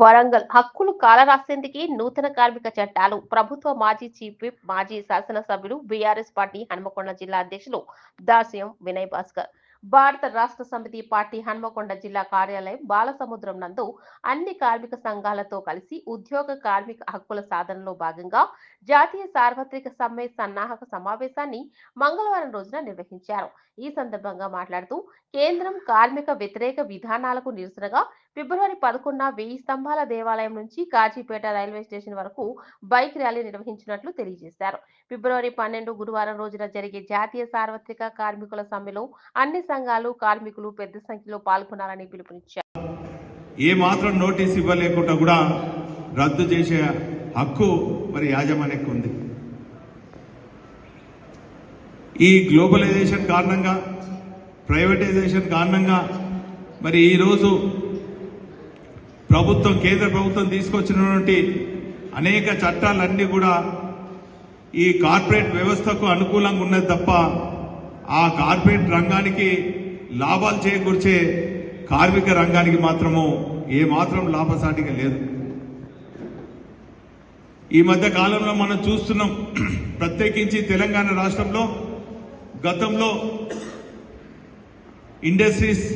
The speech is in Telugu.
వరంగల్ హక్కులు కాలరాసేందుకే నూతన కార్మిక చట్టాలు ప్రభుత్వ మాజీ చీఫ్ విప్ మాజీ శాసనసభ్యులు బీఆర్ఎస్ పార్టీ హన్మకొండ జిల్లా అధ్యక్షులు దాస్యం వినయ్ భాస్కర్ భారత రాష్ట్ర సమితి పార్టీ హన్మకొండ జిల్లా కార్యాలయం బాలసముద్రం నందు అన్ని కార్మిక సంఘాలతో కలిసి ఉద్యోగ కార్మిక హక్కుల సాధనలో భాగంగా జాతీయ సార్వత్రిక సమ్మె సన్నాహక సమావేశాన్ని మంగళవారం రోజున నిర్వహించారు. ఈ సందర్భంగా మాట్లాడుతూ కేంద్రం కార్మిక వ్యతిరేక విధానాలకు నిరసనగా ఫిబ్రవరి 11న 1000 స్తంభాల దేవాలయం నుంచి కాజీపేట రైల్వే స్టేషన్ వరకు బైక్ ర్యాలీ నిర్వహించినట్లు తెలియజేశారు. ఫిబ్రవరి 12 గురువారం రోజున జరిగే జాతీయ సార్వత్రిక కార్మికుల సమ్మెలో అన్ని సంఘాలు కార్మికులు పెద్ద సంఖ్యలో పాల్గొనాలని పిలుపునిచ్చారు. ఏ మాత్రం నోటీస్ ఇవ్వలేకుండా కూడా రద్దు చేసే హక్కు మరి యాజమాన్యానికి ఉంది. ఈ గ్లోబలైజేషన్ కారణంగా ప్రైవేటైజేషన్ కారణంగా మరి ఈరోజు కేంద్ర ప్రభుత్వం తీసుకొచ్చినటువంటి అనేక చట్టాలన్నీ కూడా ఈ కార్పొరేట్ వ్యవస్థకు అనుకూలంగా ఉన్నది తప్ప ఆ కార్పొరేట్ రంగానికి లాభాలు చేకూర్చే కార్మిక రంగానికి మాత్రము ఏమాత్రం లాభసాటిగా లేదు. ఈ మధ్య కాలంలో మనం చూస్తున్నాం, ప్రత్యేకించి తెలంగాణ రాష్ట్రంలో గతంలో ఇండస్ట్రీస్